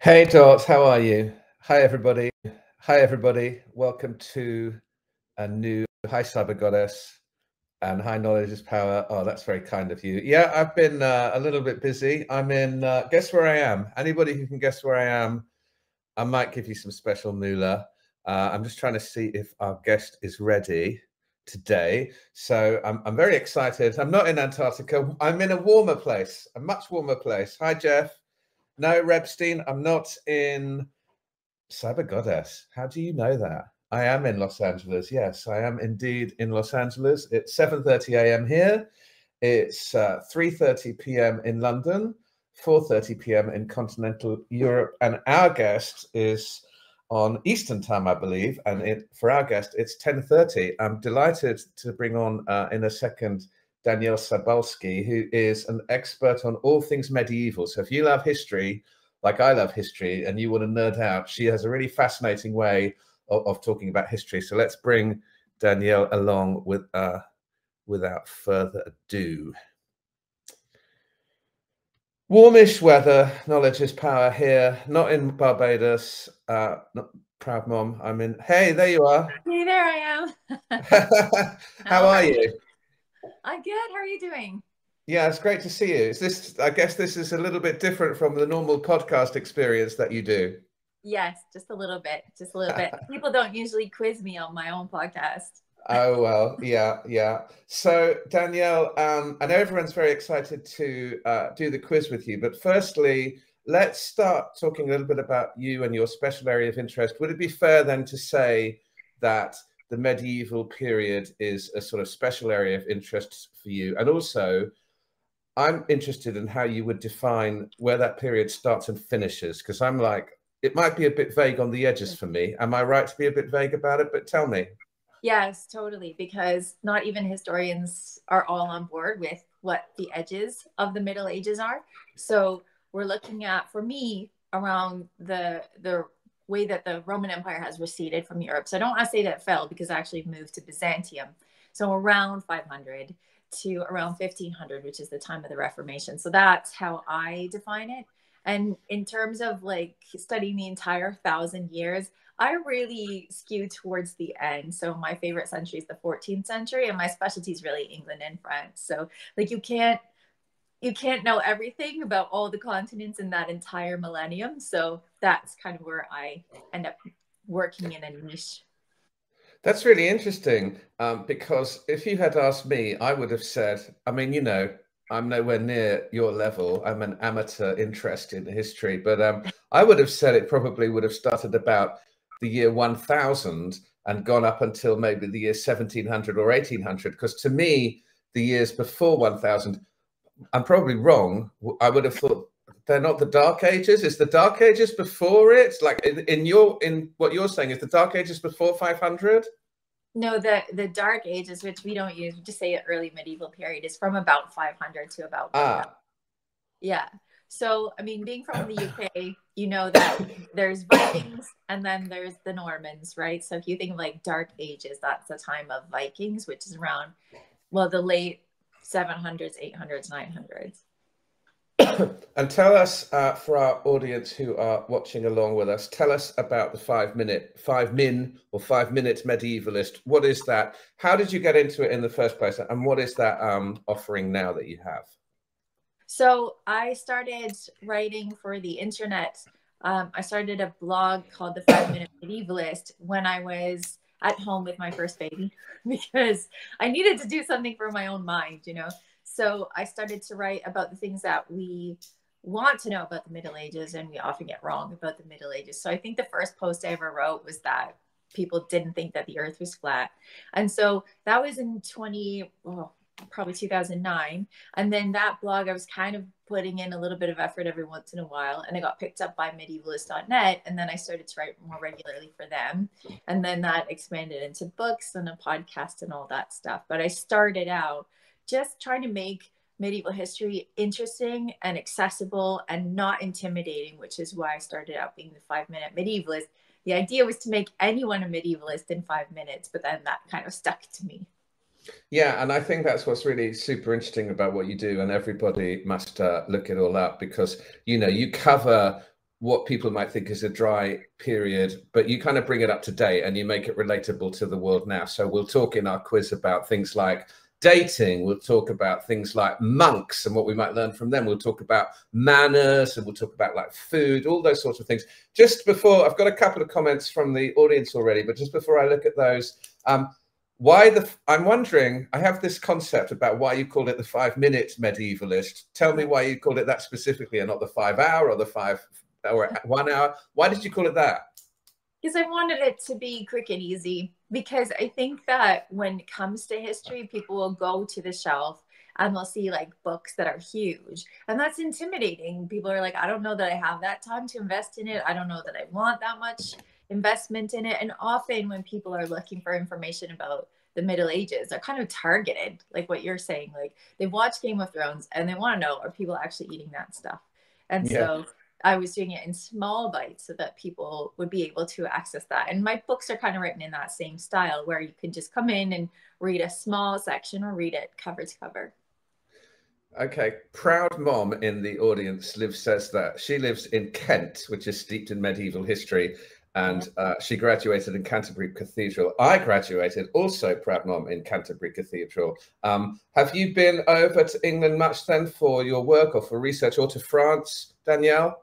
Hey Dot, how are you? Hi everybody. Hi everybody. Welcome to a new Hi Cyber Goddess and Hi Knowledge is Power. Oh, that's very kind of you. Yeah, I've been a little bit busy. I'm in, guess where I am? Anybody who can guess where I am, I might give you some special moolah. I'm just trying to see if our guest is ready today. So I'm very excited. I'm not in Antarctica. I'm in a warmer place, a much warmer place. Hi, Jeff. No, Rebstein, I'm not in Cyber Goddess. How do you know that? I am in Los Angeles. Yes, I am indeed in Los Angeles. It's 7:30 a.m. here. It's 3:30 p.m. in London, 4:30 p.m. in continental Europe. And our guest is on Eastern time, I believe. And for our guest, it's 10:30. I'm delighted to bring on in a second Danielle Sabalski, who is an expert on all things medieval. So if you love history, like I love history, and you want to nerd out, she has a really fascinating way of talking about history. So let's bring Danielle along with without further ado. Warmish weather, knowledge is power here, not in Barbados. Not proud mom, I'm in. Hey, there you are. Hey, there I am. How are you? I'm good. How are you doing? Yeah, it's great to see you. Is this, I guess this is a little bit different from the normal podcast experience that you do. Yes, just a little bit. Just a little bit. People don't usually quiz me on my own podcast. Oh, well, yeah. So, Danielle, I know everyone's very excited to do the quiz with you, but firstly, let's start talking a little bit about you and your special area of interest. Would it be fair then to say that the medieval period is a sort of special area of interest for you? And also, I'm interested in how you would define where that period starts and finishes, because I'm like, it might be a bit vague on the edges for me. Am I right to be a bit vague about it? But tell me. Yes, totally. Because not even historians are all on board with what the edges of the Middle Ages are. So we're looking at, for me, around the way that the Roman Empire has receded from Europe. So I don't want to say that it fell because it actually moved to Byzantium. So around 500 to around 1500, which is the time of the Reformation. So that's how I define it. And in terms of like studying the entire 1,000 years, I really skew towards the end. So my favorite century is the 14th century, and my specialty is really England and France. So like you can't know everything about all the continents in that entire millennium. So that's kind of where I end up working in a niche. That's really interesting, because if you had asked me, I would have said, I mean, I'm nowhere near your level. I'm an amateur interest in history, but I would have said it probably would have started about the year 1000 and gone up until maybe the year 1700 or 1800, because to me, the years before 1000, I'm probably wrong. I would have thought they're not the Dark Ages. Is the Dark Ages before it? Like in what you're saying, is the Dark Ages before 500? No, the Dark Ages, which we don't use, we just say early medieval period, is from about 500 to about 1000. Ah, Yeah. So, I mean, being from the UK, you know that there's Vikings and then there's the Normans, right? So if you think of like Dark Ages, that's the time of Vikings, which is around, well, the late 700s, 800s, 900s. and tell us, for our audience who are watching along with us, tell us about the 5 minute medievalist. What is that? How did you get into it in the first place? And what is that offering now that you have? So I started writing for the internet. I started a blog called The 5 Minute Medievalist when I was at home with my first baby because I needed to do something for my own mind, you know. So I started to write about the things that we want to know about the Middle Ages and we often get wrong about the Middle Ages. So I think the first post I ever wrote was that people didn't think that the earth was flat. And so that was in probably 2009. And then that blog, I was kind of putting in a little bit of effort every once in a while, and it got picked up by medievalist.net. And then I started to write more regularly for them. And then that expanded into books and a podcast and all that stuff. But I started out just trying to make medieval history interesting and accessible and not intimidating, which is why I started out being the 5 Minute Medievalist. The idea was to make anyone a medievalist in 5 minutes, but then that kind of stuck to me. Yeah, and I think that's what's really super interesting about what you do, and everybody must look it all up because you cover what people might think is a dry period, but you kind of bring it up to date and you make it relatable to the world now. So we'll talk in our quiz about things like dating. We'll talk about things like monks and what we might learn from them. We'll talk about manners, and we'll talk about like food, all those sorts of things. Just before, I've got a couple of comments from the audience already, but just before I look at those, I'm wondering, I have this concept about why you called it the 5-minute medievalist. Tell me why you called it that specifically and not the 5 hour or the 5 or 1 hour. Why did you call it that? Because I wanted it to be quick and easy, because I think that when it comes to history, people will go to the shelf and they'll see like books that are huge, and that's intimidating. People are like, I don't know that I have that time to invest in it. I don't know that I want that much investment in it. And often when people are looking for information about the Middle Ages, they're kind of targeted, like what you're saying. Like they watch Game of Thrones and they want to know, are people actually eating that stuff? And so I was doing it in small bites so that people would be able to access that. And my books are kind of written in that same style, where you can just come in and read a small section or read it cover to cover. Okay. Proud Mom in the audience says that she lives in Kent, which is steeped in medieval history. And she graduated in Canterbury Cathedral. I graduated also, Proud Mom, in Canterbury Cathedral. Have you been over to England much then for your work or for research, or to France, Danielle?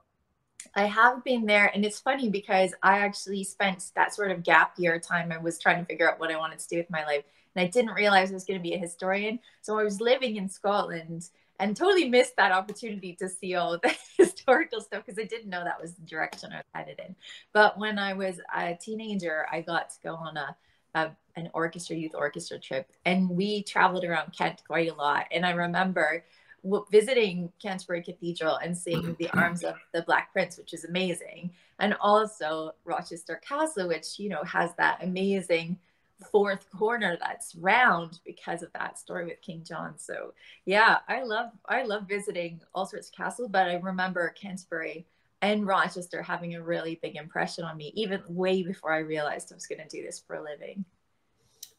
I have been there, and it's funny because I actually spent that sort of gap year time. I was trying to figure out what I wanted to do with my life, and I didn't realize I was going to be a historian. So I was living in Scotland and totally missed that opportunity to see all the historical stuff, because I didn't know that was the direction I was headed in. But when I was a teenager, I got to go on an youth orchestra trip, and we traveled around Kent quite a lot. And I remember visiting Canterbury Cathedral and seeing the arms of the Black Prince, which is amazing, and also Rochester Castle, which, you know, has that amazing fourth corner that's round because of that story with King John. So yeah, I love visiting all sorts of castles, but I remember Canterbury and Rochester having a really big impression on me, even way before I realized I was going to do this for a living.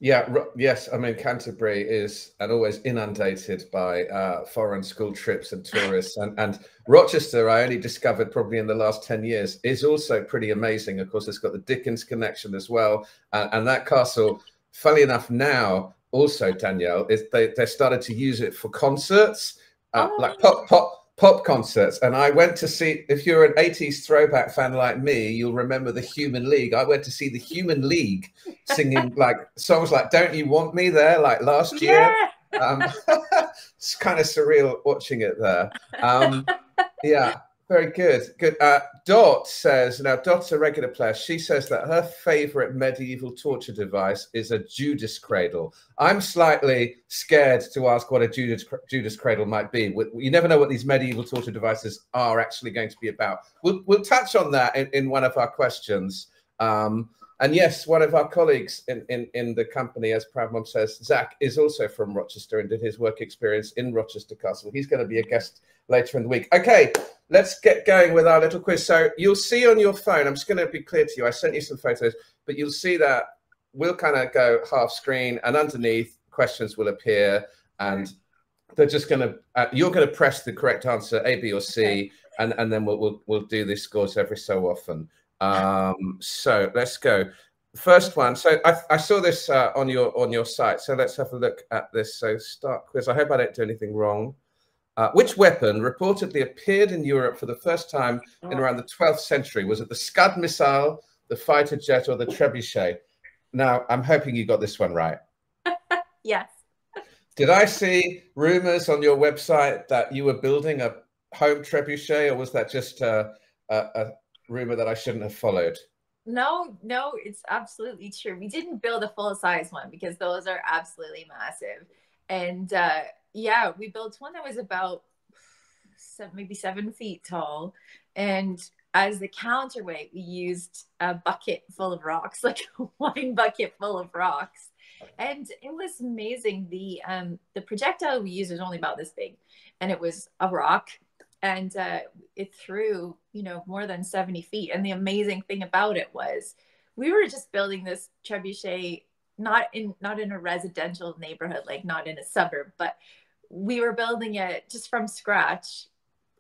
Yeah, yes. I mean, Canterbury is and always inundated by foreign school trips and tourists. And Rochester, I only discovered probably in the last 10 years, is also pretty amazing. Of course, it's got the Dickens connection as well. And that castle, funny enough, now also, Danielle, is they started to use it for concerts, like pop concerts. And I went to see, if you're an 80s throwback fan like me, you'll remember the Human League. I went to see the Human League singing like songs like Don't You Want Me There, like last year. It's kind of surreal watching it there. Yeah, very good. Good. Dot says, now Dot's a regular player. She says that her favorite medieval torture device is a Judas cradle. I'm slightly scared to ask what a Judas cradle might be. You never know what these medieval torture devices are actually going to be about. We'll touch on that in one of our questions. And yes, one of our colleagues in the company, as Proud Mom says, Zach, is also from Rochester and did his work experience in Rochester Castle. He's going to be a guest later in the week. Okay, let's get going with our little quiz. So you'll see on your phone, I'm just going to be clear to you, I sent you some photos, but you'll see that we'll kind of go half screen, and underneath questions will appear, and they're just going to, you're going to press the correct answer, A, B, or C, and then we'll do these scores every so often. So let's go. First one. So I saw this on your site. So let's have a look at this. So start quiz. I hope I don't do anything wrong. Which weapon reportedly appeared in Europe for the first time in around the 12th century? Was it the Scud missile, the fighter jet, or the trebuchet? Now, I'm hoping you got this one right. Yes. Did I see rumors on your website that you were building a home trebuchet, or was that just a rumor that I shouldn't have followed? No, it's absolutely true. We didn't build a full-size one because those are absolutely massive. And yeah, we built one that was about maybe 7 feet tall. And as the counterweight, we used a bucket full of rocks, like a wine bucket full of rocks. And it was amazing. The projectile we used was only about this big, and it was a rock. And it threw, you know, more than 70 feet. And the amazing thing about it was we were just building this trebuchet, not in a residential neighborhood, like not in a suburb, but we were building it just from scratch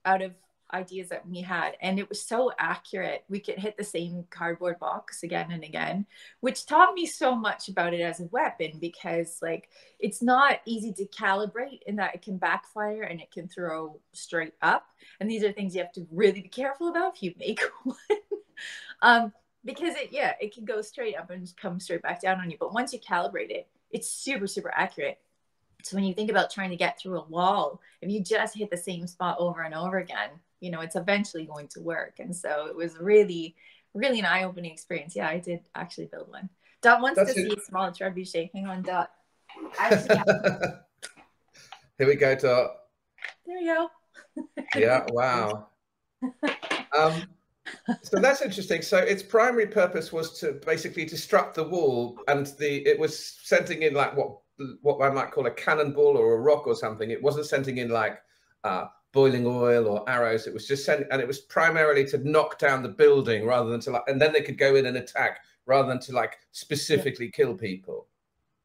out of ideas that we had, and it was so accurate. We could hit the same cardboard box again and again, which taught me so much about it as a weapon, because like it's not easy to calibrate in that it can backfire and it can throw straight up, and these are things you have to really be careful about if you make one. Because it can go straight up and come straight back down on you, but once you calibrate it, it's super accurate. So when you think about trying to get through a wall, if you just hit the same spot over and over again, you know, it's eventually going to work. And so it was really an eye-opening experience. Yeah, I did actually build one. Dot wants to see a small trebuchet. Hang on, Dot. Actually, Here we go, Dot. There you go. Yeah, wow. So that's interesting. So its primary purpose was to basically disrupt the wall, and it was sending in like what I might call a cannonball or a rock or something. It wasn't sending in like boiling oil or arrows. It was just sending, and it was primarily to knock down the building rather than to like, and then they could go in and attack rather than to like specifically kill people.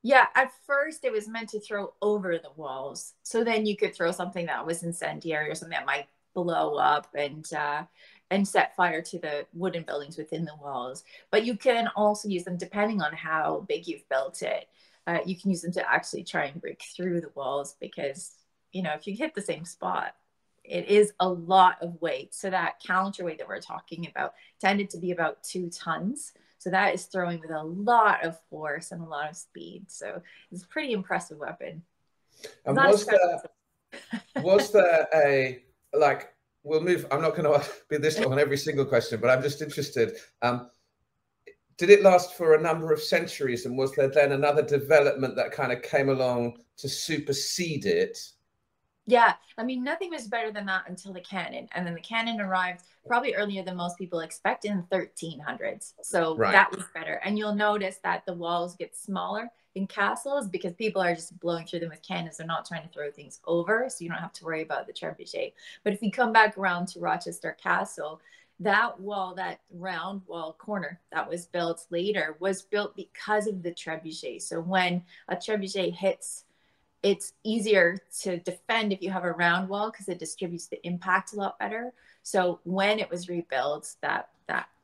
Yeah, at first it was meant to throw over the walls. So then you could throw something that was incendiary or something that might blow up and set fire to the wooden buildings within the walls. But you can also use them, depending on how big you've built it. You can use them to actually try and break through the walls, because, you know, if you hit the same spot, it is a lot of weight. So that counterweight that we're talking about tended to be about 2 tons. So that is throwing with a lot of force and a lot of speed. So it's a pretty impressive weapon. And was there a, like, we'll move, I'm not going to be this long on every single question, but I'm just interested. Did it last for a number of centuries, and was there then another development that kind of came along to supersede it? Yeah, I mean, nothing was better than that until the cannon. And then the cannon arrived probably earlier than most people expect, in 1300s. So that was better. And you'll notice that the walls get smaller in castles because people are just blowing through them with cannons. They're not trying to throw things over, so you don't have to worry about the trebuchet. But if you come back around to Rochester Castle, that wall, that round wall corner that was built later, was built because of the trebuchet. So when a trebuchet hits, it's easier to defend if you have a round wall, because it distributes the impact a lot better. So when it was rebuilt, that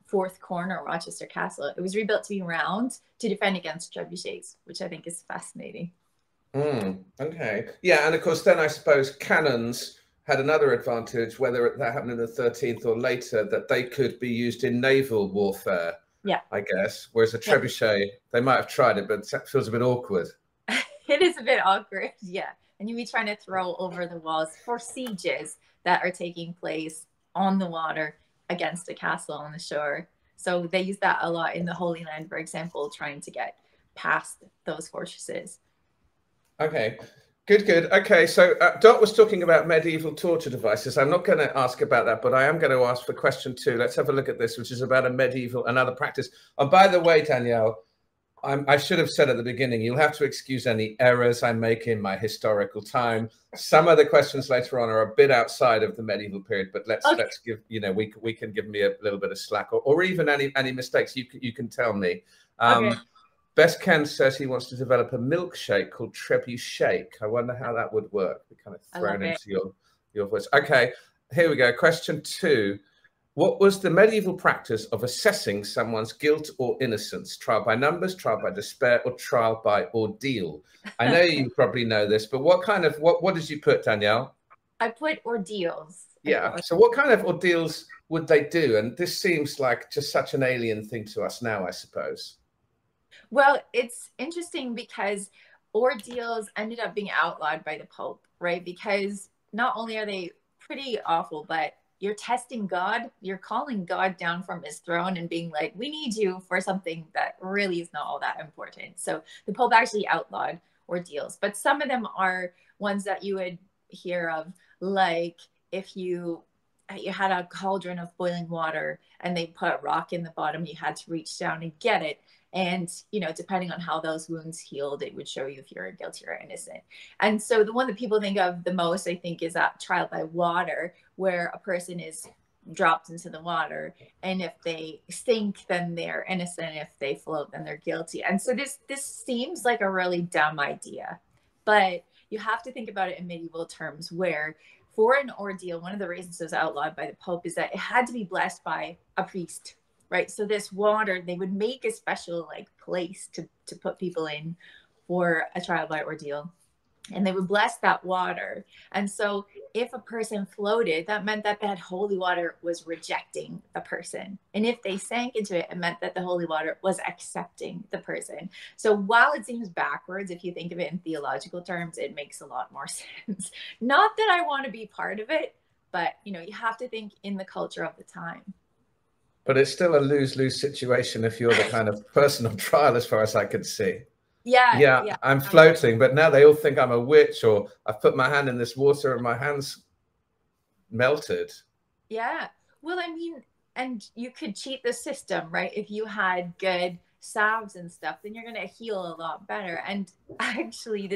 fourth corner, Rochester Castle, it was rebuilt to be round to defend against trebuchets, which I think is fascinating. Okay. Yeah, and of course then I suppose cannons had another advantage, whether that happened in the 13th or later, that they could be used in naval warfare. Yeah, I guess. Whereas a trebuchet, they might have tried it, but it feels a bit awkward. It is a bit awkward, yeah. And you'd be trying to throw over the walls for sieges that are taking place on the water against a castle on the shore. So they use that a lot in the Holy Land, for example, trying to get past those fortresses. Okay, good. Okay, so Dot was talking about medieval torture devices. I'm not going to ask about that, but I am going to ask for question 2. Let's have a look at this, which is about another practice. And by the way, Danielle, I should have said at the beginning, you'll have to excuse any errors I make in my historical time. Some of the questions later on are a bit outside of the medieval period, but let's give, you know, we can give me a little bit of slack, or even any mistakes you can tell me. Best Ken says he wants to develop a milkshake called Trebushake. I wonder how that would work. We're kind of thrown into your voice. Okay, here we go. Question 2. What was the medieval practice of assessing someone's guilt or innocence? Trial by numbers, trial by despair, or trial by ordeal? I know you probably know this, but what did you put, Danielle? I put ordeals. Yeah. So what kind of ordeals would they do? And this seems like just such an alien thing to us now, I suppose. Well, it's interesting because ordeals ended up being outlawed by the Pope, right? Because not only are they pretty awful, but you're testing God, you're calling God down from his throne and being like, we need you for something that really is not all that important. So the Pope actually outlawed ordeals, but some of them are ones that you would hear of, like if you had a cauldron of boiling water and they put a rock in the bottom, you had to reach down and get it. And, you know, depending on how those wounds healed, it would show you if you're guilty or innocent. And so the one that people think of the most, I think, is that trial by water, where a person is dropped into the water. And if they sink, then they're innocent. If they float, then they're guilty. And so this seems like a really dumb idea. But you have to think about it in medieval terms, where for an ordeal, one of the reasons it was outlawed by the Pope is that it had to be blessed by a priest, right? So this water, they would make a special like place to put people in for a trial by ordeal, and they would bless that water. And so if a person floated, that meant that that holy water was rejecting the person. And if they sank into it, it meant that the holy water was accepting the person. So while it seems backwards, if you think of it in theological terms, it makes a lot more sense. Not that I want to be part of it, but you know, you have to think in the culture of the time. But it's still a lose-lose situation if you're the kind of person on trial, as far as I could see. Yeah, I'm floating, but now they all think I'm a witch, or I've put my hand in this water and my hand's melted. Yeah. Well, I mean, and you could cheat the system, right? If you had good salves and stuff, then you're going to heal a lot better. And actually,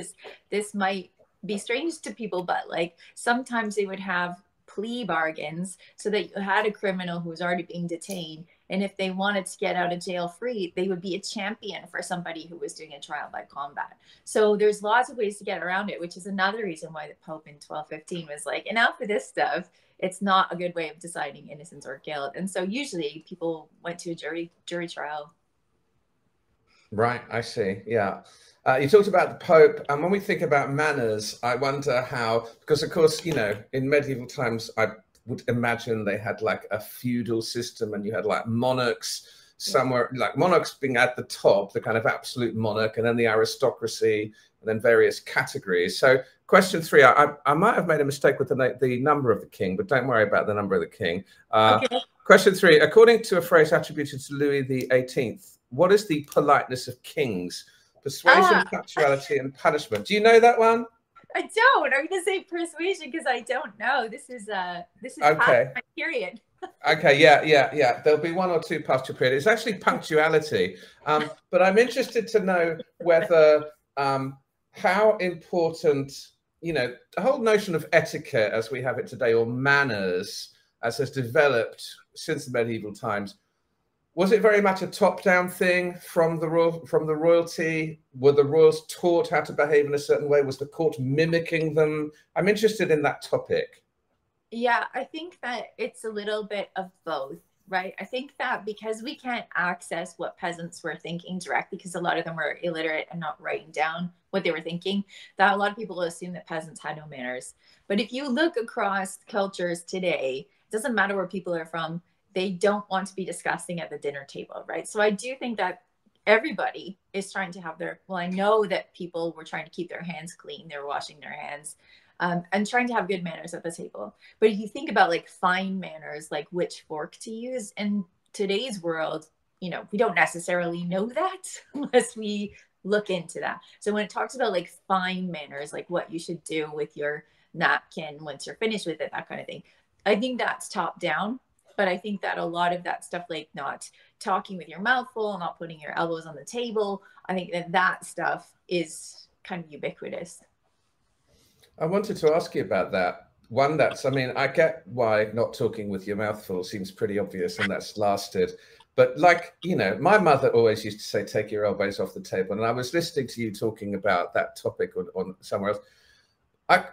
this might be strange to people, but like sometimes they would have plea bargains so that you had a criminal who was already being detained, and if they wanted to get out of jail free, they would be a champion for somebody who was doing a trial by combat. So there's lots of ways to get around it, which is another reason why the Pope in 1215 was like, enough of this stuff. It's not a good way of deciding innocence or guilt. And so usually people went to a jury trial. Right, I see. Yeah. You talked about the Pope, and when we think about manners, I wonder how, because of course, you know, in medieval times, I would imagine they had like a feudal system, and you had like monarchs somewhere, like monarchs being at the top, the kind of absolute monarch, and then the aristocracy, and then various categories. So question 3, I might have made a mistake with the number of the king, but don't worry about the number of the king. Okay. Question 3, according to a phrase attributed to Louis XVIII, what is the politeness of kings? Persuasion, punctuality, and punishment. Do you know that one? I don't. I'm going to say persuasion because I don't know. This is okay. Past my period. Okay, yeah. There'll be 1 or 2 past your period. It's actually punctuality. But I'm interested to know whether how important, you know, the whole notion of etiquette as we have it today, or manners as has developed since the medieval times. Was it very much a top-down thing from the royalty? Were the royals taught how to behave in a certain way? Was the court mimicking them? I'm interested in that topic. Yeah, I think that it's a little bit of both, right? I think that because we can't access what peasants were thinking directly, because a lot of them were illiterate and not writing down what they were thinking, that a lot of people assume that peasants had no manners. But if you look across cultures today, it doesn't matter where people are from, they don't want to be discussing at the dinner table, right? So I do think that everybody is trying to have their, well, I know that people were trying to keep their hands clean. They were washing their hands and trying to have good manners at the table. But if you think about like fine manners, like which fork to use in today's world, you know, we don't necessarily know that unless we look into that. So when it talks about like fine manners, like what you should do with your napkin once you're finished with it, that kind of thing, I think that's top down. But I think that a lot of that stuff, like not talking with your mouth full, not putting your elbows on the table, I think that stuff is kind of ubiquitous. I wanted to ask you about that. One, I mean, I get why not talking with your mouth full seems pretty obvious, and that's lasted. But like, you know, my mother always used to say, take your elbows off the table. And I was listening to you talking about that topic on somewhere else.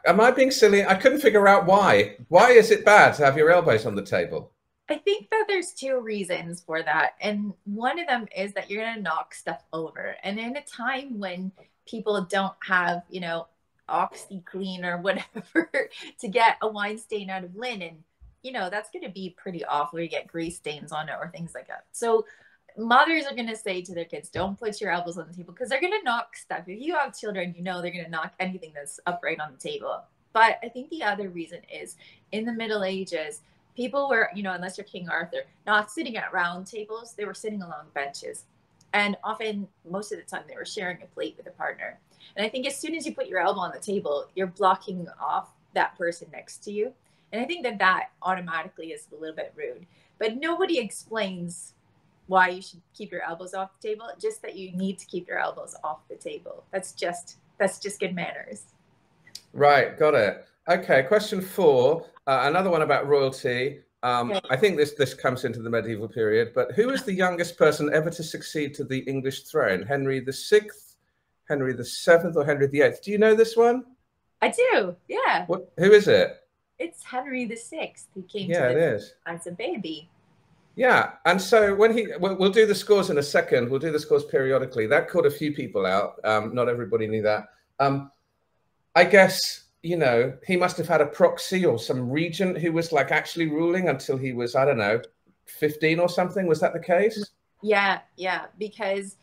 Am I being silly? I couldn't figure out why. Why is it bad to have your elbows on the table? I think that there's 2 reasons for that. And one of them is that you're going to knock stuff over. And in a time when people don't have, you know, OxyClean or whatever to get a wine stain out of linen, you know, that's going to be pretty awful. You get grease stains on it or things like that. So mothers are going to say to their kids, don't put your elbows on the table, because they're going to knock stuff. If you have children, you know they're going to knock anything that's upright on the table. But I think the other reason is in the Middle Ages, people were, you know, unless you're King Arthur, not sitting at round tables. They were sitting along benches. And often, most of the time, they were sharing a plate with a partner. And I think as soon as you put your elbow on the table, you're blocking off that person next to you. And I think that automatically is a little bit rude. But nobody explains why you should keep your elbows off the table, just that you need to keep your elbows off the table. That's just good manners. Right, got it. Okay, question 4, another one about royalty. Okay. I think this comes into the medieval period, but who is the youngest person ever to succeed to the English throne? Henry VI, Henry VII, or Henry VIII? Do you know this one? I do, yeah. Who is it? It's Henry VI. He came to Yeah, it live is. as a baby. Yeah, and so when we'll do the scores in a second. We'll do the scores periodically. That caught a few people out. Not everybody knew that. I guess, you know, he must have had a proxy or some regent who was like actually ruling until he was, I don't know, 15 or something. Was that the case? Yeah, because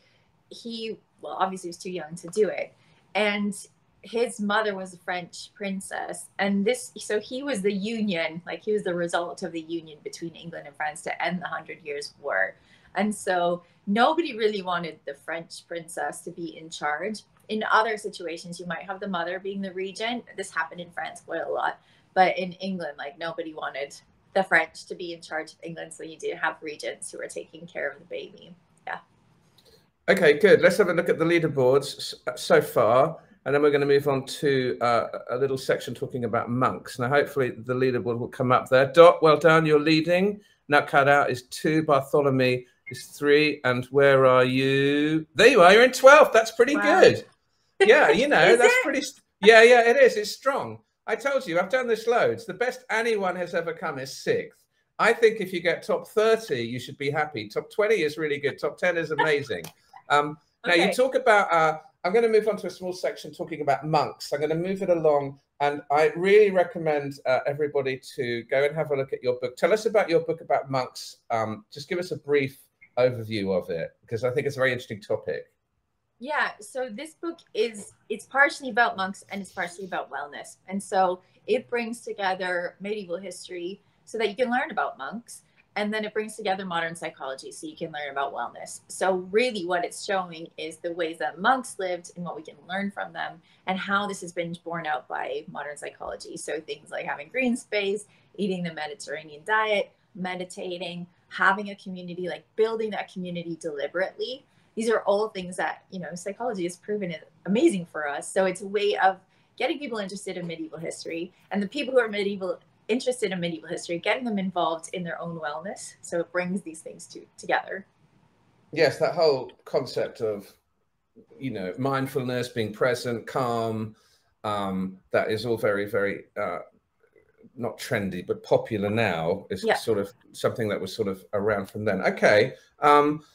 well, obviously was too young to do it. And his mother was a French princess. And so he was the union, like he was the result of the union between England and France to end the 100 Years' War. And so nobody really wanted the French princess to be in charge. In other situations, you might have the mother being the regent. This happened in France quite a lot. But in England, like nobody wanted the French to be in charge of England. So you did have regents who were taking care of the baby. Yeah. Okay, good. Let's have a look at the leaderboards so far, and then we're going to move on to a little section talking about monks. Now, hopefully the leaderboard will come up there. Dot, well done. You're leading. Nut Cut Out is 2. Bartholomew is 3. And where are you? There you are. You're in 12th. That's pretty good. Yeah, you know, that's pretty. Yeah, it is. It's strong. I told you, I've done this loads. The best anyone has ever come is 6th. I think if you get top 30, you should be happy. Top 20 is really good. Top 10 is amazing. Now you talk about, I'm going to move on to a small section talking about monks. I'm going to move it along, and I really recommend everybody to go and have a look at your book. Tell us about your book about monks. Just give us a brief overview of it, because I think it's a very interesting topic. Yeah, so this book it's partially about monks and it's partially about wellness. And so it brings together medieval history so that you can learn about monks. And then it brings together modern psychology so you can learn about wellness. So really what it's showing is the ways that monks lived and what we can learn from them and how this has been borne out by modern psychology. So things like having green space, eating the Mediterranean diet, meditating, having a community, like building that community deliberately. These are all things that, you know, psychology has proven is amazing for us. So it's a way of getting people interested in medieval history, and the people who are interested in medieval history, getting them involved in their own wellness. So it brings these things together. Yes, that whole concept of, you know, mindfulness, being present, calm, that is all very, very, not trendy, but popular now. Is sort of something that was sort of around from then. Okay,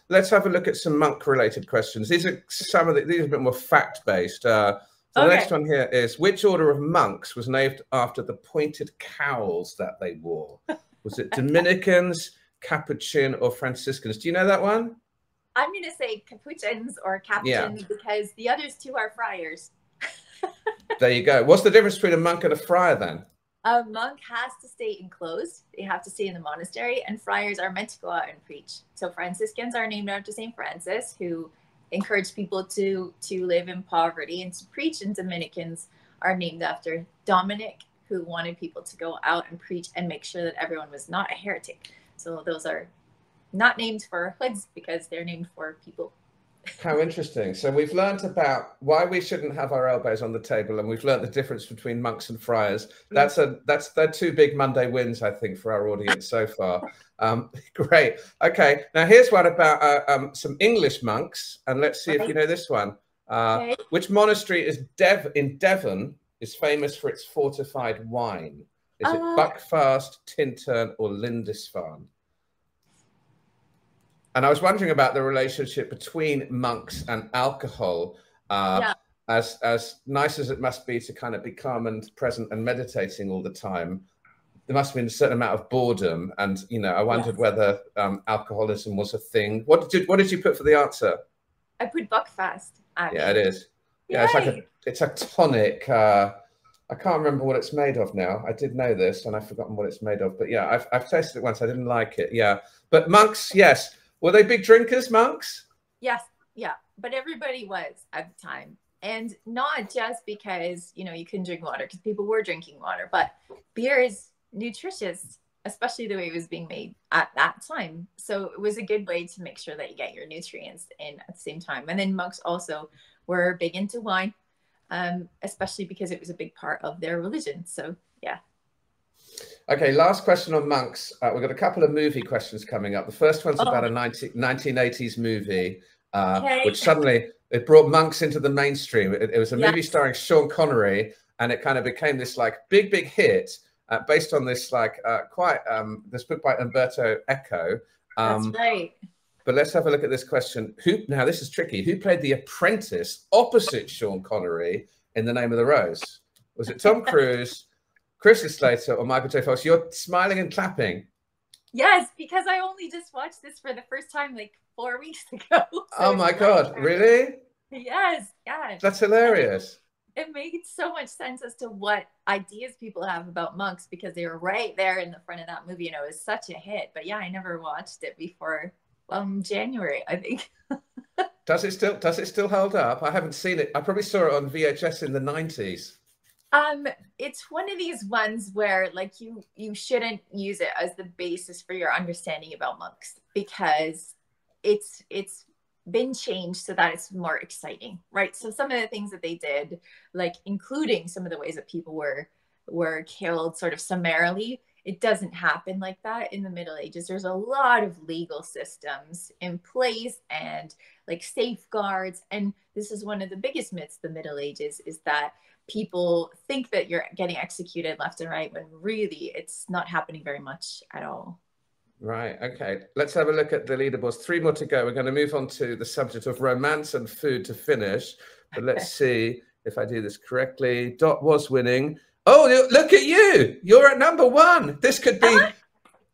let's have a look at some monk-related questions. These are these are a bit more fact-based. So the next one here is, which order of monks was named after the pointed cowls that they wore? Was it Dominicans, Capuchin, or Franciscans? Do you know that one? I'm going to say Capuchins or Capuchins because the others two are friars. There you go. What's the difference between a monk and a friar then? A monk has to stay enclosed. They have to stay in the monastery, and friars are meant to go out and preach. So Franciscans are named after St. Francis, who encouraged people to live in poverty and to preach, and Dominicans are named after Dominic, who wanted people to go out and preach and make sure that everyone was not a heretic. So those are not named for hoods because they're named for people. How interesting. So we've learned about why we shouldn't have our elbows on the table, and we've learned the difference between monks and friars. That's they're 2 big Monday wins, I think, for our audience so far. Great. Okay, now here's one about some English monks, and let's see if you know this one. Which monastery is in Devon is famous for its fortified wine? Is it Buckfast, Tintern, or Lindisfarne? And I was wondering about the relationship between monks and alcohol. As nice as it must be to kind of be calm and present and meditating all the time, there must have been a certain amount of boredom. And, you know, I wondered whether alcoholism was a thing. What did you put for the answer? I put Buckfast. Yeah, it is. Yeah, it's a tonic. I can't remember what it's made of now. I did know this and I've forgotten what it's made of. But yeah, I've tasted it once. I didn't like it. Yeah. But monks, yes. Were they big drinkers, monks? Yes, yeah, but everybody was at the time. And not just because, you know, you couldn't drink water, because people were drinking water, but beer is nutritious, especially the way it was being made at that time. So it was a good way to make sure that you get your nutrients in at the same time. And then monks also were big into wine, especially because it was a big part of their religion. So, yeah. Okay, last question on monks. We've got a couple of movie questions coming up. The first one's about a 1980s movie, which suddenly it brought monks into the mainstream. It was a movie starring Sean Connery, and it kind of became this like big hit. based on this this book by Umberto Eco. That's right. But let's have a look at this question. Now this is tricky. Who played the apprentice opposite Sean Connery in The Name of the Rose? Was it Tom Cruise, Christian Slater, or Michael J. Fox? You're smiling and clapping. Yes, because I only just watched this for the first time like 4 weeks ago. So oh my God, really? Yes, yes. That's hilarious. It made so much sense as to what ideas people have about monks because they were right there in the front of that movie and it was such a hit. But yeah, I never watched it before January, I think. Does it still hold up? I haven't seen it. I probably saw it on VHS in the 90s. It's one of these ones where like you shouldn't use it as the basis for your understanding about monks because it's been changed so that it's more exciting, right? So some of the things that they did, like including some of the ways that people were killed sort of summarily, it doesn't happen like that in the Middle Ages. There's a lot of legal systems in place and like safeguards. And this is one of the biggest myths of the Middle Ages is that people think that you're getting executed left and right when really it's not happening very much at all. Right. Okay. Let's have a look at the leaderboards. 3 more to go. We're going to move on to the subject of romance and food to finish. But let's see if I do this correctly. Dot was winning. Oh, look at you. You're at number 1. This could be,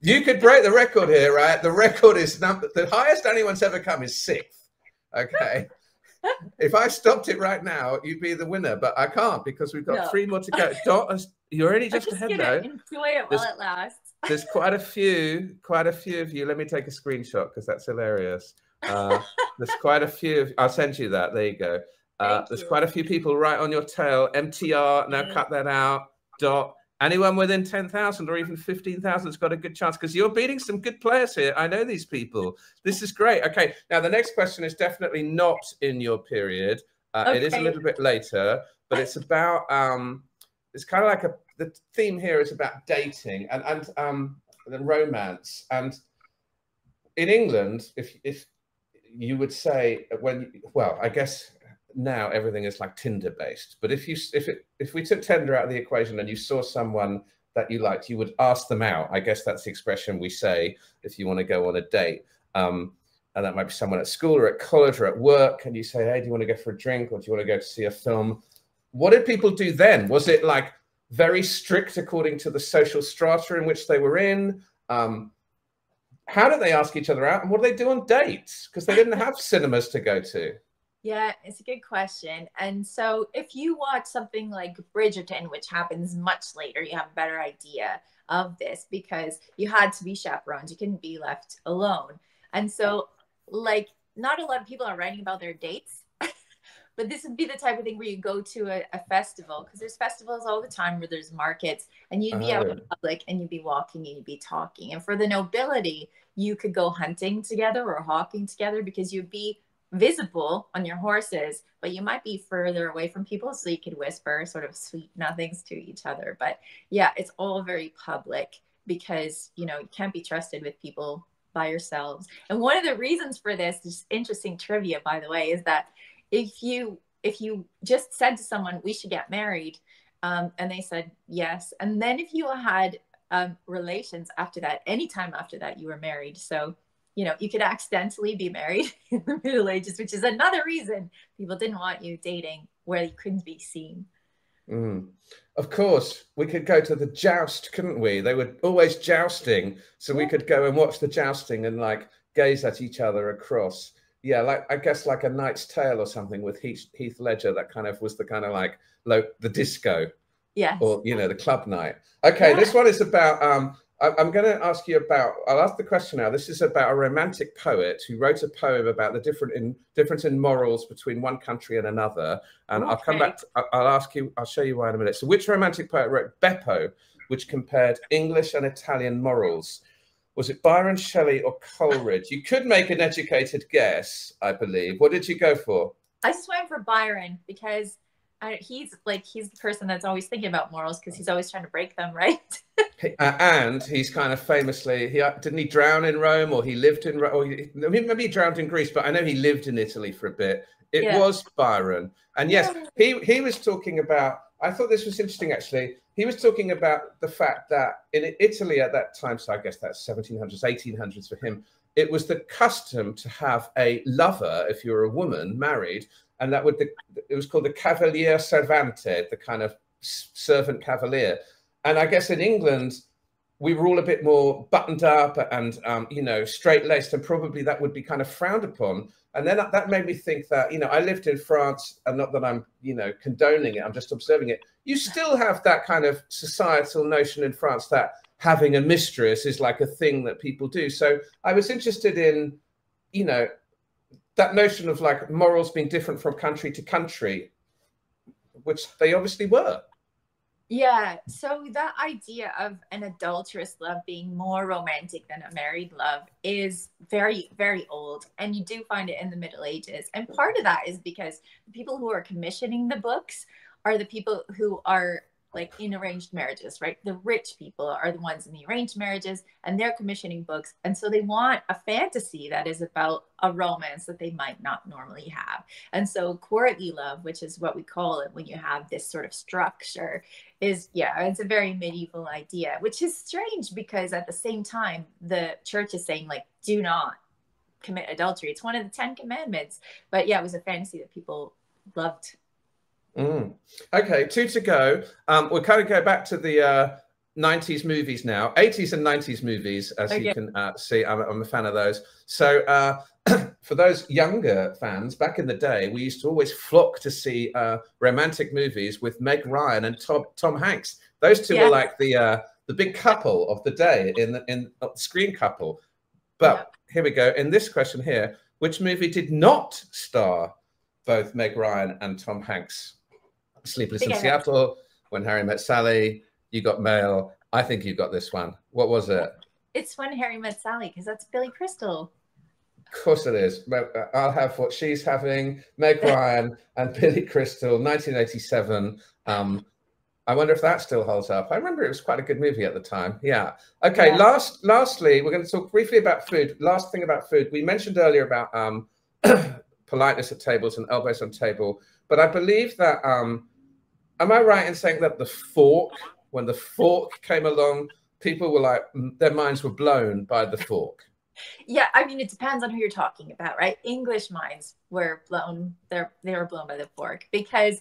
you could break the record here, right? The record is the highest anyone's ever come is 6th. Okay. If I stopped it right now, you'd be the winner, but I can't because we've got 3 more to go. Dot, you're already just ahead though. Enjoy it while it lasts. There's quite a few of you. Let me take a screenshot because that's hilarious. There's quite a few. I'll send you that. There you go. There's quite a few people right on your tail. MTR, now cut that out. Dot. Anyone within 10,000 or even 15,000 has got a good chance because you're beating some good players here. I know these people. This is great. Okay. Now, the next question is definitely not in your period. It is a little bit later, but it's about, it's kind of like the theme here is about dating and romance. And in England, if you would say I guess now everything is like Tinder based, but if we took Tinder out of the equation and you saw someone that you liked, you would ask them out. I guess that's the expression we say if you want to go on a date. And that might be someone at school or at college or at work. And you say, hey, do you want to go for a drink or do you want to go to see a film? What did people do then? Was it like very strict according to the social strata in which they were in? How did they ask each other out and what did they do on dates? Because they didn't have cinemas to go to. Yeah, it's a good question. And so if you watch something like Bridgerton, which happens much later, you have a better idea of this because you had to be chaperoned. You couldn't be left alone. And so like not a lot of people are writing about their dates, but this would be the type of thing where you go to a festival because there's festivals all the time where there's markets and you'd be out in public and you'd be walking and you'd be talking. And for the nobility, you could go hunting together or hawking together because you'd be visible on your horses, but you might be further away from people so you could whisper sort of sweet nothings to each other. But yeah, it's all very public because, you know, you can't be trusted with people by yourselves. And one of the reasons for this, just interesting trivia, by the way, is that if you just said to someone, we should get married, and they said yes, and then if you had relations after that, anytime after that, you were married. So you know, you could accidentally be married in the Middle Ages, which is another reason people didn't want you dating where you couldn't be seen. Of course, we could go to the joust, couldn't we? They were always jousting, so we could go and watch the jousting and like gaze at each other across. Yeah, like I guess like A Knight's Tale or something with Heath Ledger. That kind of was the kind of like the disco, or you know, the club night. Okay, this one is about. I'm going to ask you about, I'll ask the question now. This is about a romantic poet who wrote a poem about the difference in morals between one country and another. And I'll come back, I'll show you why in a minute. So which romantic poet wrote Beppo, which compared English and Italian morals? Was it Byron, Shelley or Coleridge? You could make an educated guess, I believe. What did you go for? I just went for Byron because he's the person that's always thinking about morals because he's always trying to break them, right? And he's kind of famously, didn't he drown in Rome, or he lived in Rome, or maybe he drowned in Greece, but I know he lived in Italy for a bit. It was Byron. And yes, he was talking about I thought this was interesting, actually. He was talking about the fact that in Italy at that time, so I guess that's 1700s, 1800s for him, it was the custom to have a lover if you're a woman married, and that it was called the cavalier servante, the kind of servant cavalier. And I guess in England, we were all a bit more buttoned up and, you know, straight laced, and probably that would be kind of frowned upon. And then that made me think that, you know, I lived in France, and not that I'm, you know, condoning it, I'm just observing it. You still have that kind of societal notion in France that having a mistress is like a thing that people do. So I was interested in, you know, that notion of like morals being different from country to country, which they obviously were. Yeah, so that idea of an adulterous love being more romantic than a married love is very, very old. And you do find it in the Middle Ages. And part of that is because the people who are commissioning the books are the people who are like in arranged marriages, right? The rich people are the ones in the arranged marriages, and they're commissioning books. And so they want a fantasy that is about a romance that they might not normally have. And so courtly love, which is what we call it when you have this sort of structure, is, yeah, it's a very medieval idea, which is strange because at the same time, the church is saying, like, do not commit adultery. It's one of the 10 commandments. But yeah, it was a fantasy that people loved. Okay, 2 to go. We'll kind of go back to the 90s movies now, 80s and 90s movies, as you can see. I'm a fan of those. So for those younger fans, back in the day, we used to always flock to see romantic movies with Meg Ryan and Tom Hanks. Those two were like the big couple of the day, in the screen couple. But here we go. In this question here, which movie did not star both Meg Ryan and Tom Hanks? Sleepless in Seattle, When Harry Met Sally, You Got Mail. I think you got this one. What was it? It's When Harry Met Sally, because that's Billy Crystal. Of course it is. I'll have what she's having. Meg Ryan and Billy Crystal, 1987. I wonder if that still holds up. I remember it was quite a good movie at the time. Yeah. Okay. Yeah. Lastly, we're going to talk briefly about food. Last thing about food. We mentioned earlier about politeness at tables and elbows on table, but I believe that am I right in saying that the fork, when the fork came along, people were like, their minds were blown by the fork? Yeah, I mean, it depends on who you're talking about, right? English minds were blown, they were blown by the fork because,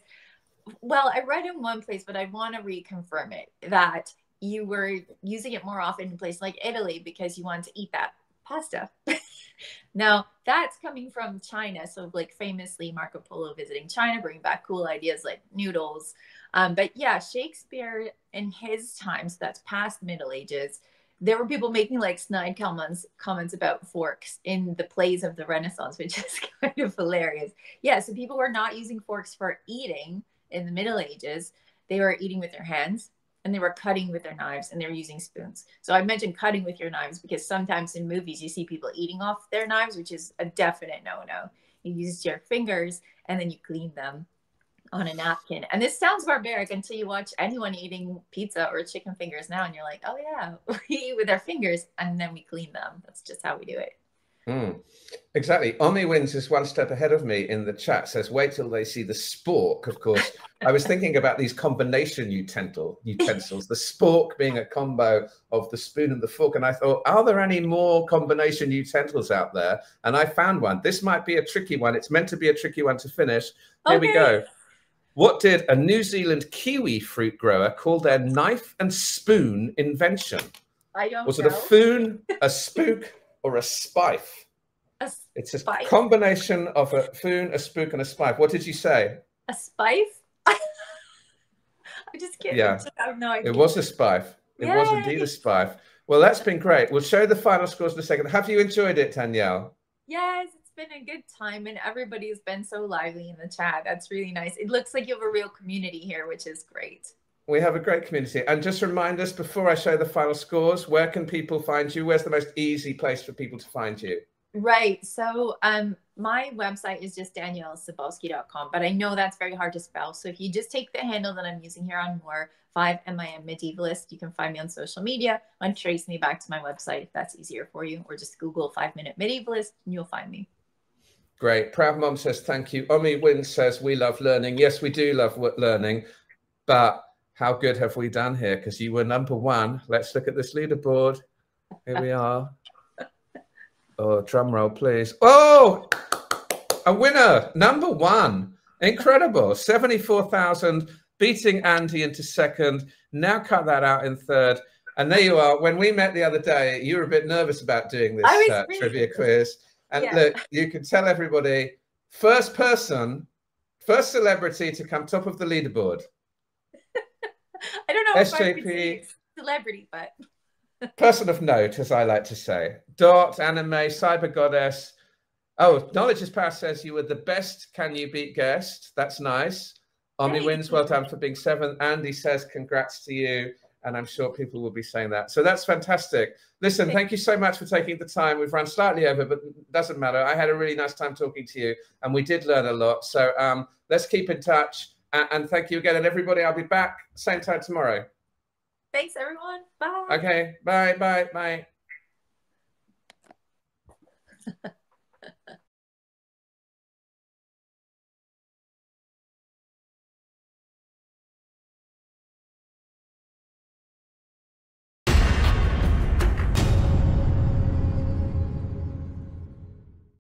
well, I read in one place, but I want to reconfirm it, that you were using it more often in places like Italy because you wanted to eat that pasta. Now, that's coming from China. So, like, famously, Marco Polo visiting China, bringing back cool ideas like noodles. But yeah, Shakespeare in his time, so that's past Middle Ages, there were people making like snide comments about forks in the plays of the Renaissance, which is kind of hilarious. Yeah, so people were not using forks for eating in the Middle Ages. They were eating with their hands, and they were cutting with their knives, and they were using spoons. So I mentioned cutting with your knives because sometimes in movies you see people eating off their knives, which is a definite no-no. You use your fingers and then you clean them on a napkin. And this sounds barbaric until you watch anyone eating pizza or chicken fingers now, and you're like, oh yeah, we eat with our fingers and then we clean them. That's just how we do it. Exactly. Omi Wins is one step ahead of me in the chat, says, wait till they see the spork. Of course, I was thinking about these combination utensils, the spork being a combo of the spoon and the fork. And I thought, are there any more combination utensils out there? And I found one. This might be a tricky one. It's meant to be a tricky one to finish. Here we go. What did a New Zealand kiwi fruit grower call their knife and spoon invention? I don't know. Was it a foon, a spook, or a spife? It's a combination of a foon, a spook, and a spife. What did you say? A spife? I just can't. Yeah, I have no idea. It was a spife. It was indeed a spife. Well, that's been great. We'll show the final scores in a second. Have you enjoyed it, Danielle? Yes, it's been a good time, and everybody's been so lively in the chat. That's really nice. It looks like you have a real community here, which is great. We have a great community. And just remind us, before I show the final scores, where can people find you? Where's the most easy place for people to find you? Right. So my website is just daniellesabowski.com, but I know that's very hard to spell. So if you just take the handle that I'm using here on More, 5MIM Medievalist, you can find me on social media and trace me back to my website if that's easier for you, or just Google 5-Minute Medievalist and you'll find me. Great. Proud Mom says thank you. Omi Win says we love learning. Yes, we do love learning. But how good have we done here? Because you were number one. Let's look at this leaderboard. Here we are. Oh, drum roll, please. Oh, a winner, number one. Incredible. 74,000, beating Andy into second. Now cut that out in third. And there you are. When we met the other day, you were a bit nervous about doing this trivia quiz. And look, you can tell everybody, first celebrity to come top of the leaderboard. I don't know SJP, if I would say celebrity, but person of note, as I like to say. Dot, Anime, Cyber Goddess. Oh, Knowledge is Power says you were the best Can You Beat guest. That's nice. Omni wins, well done for being seventh. Andy says congrats to you. And I'm sure people will be saying that. So that's fantastic. Listen, thank you so much for taking the time. We've run slightly over, but it doesn't matter. I had a really nice time talking to you, and we did learn a lot. So let's keep in touch. And thank you again. And everybody, I'll be back same time tomorrow. Thanks, everyone. Bye. Okay. Bye.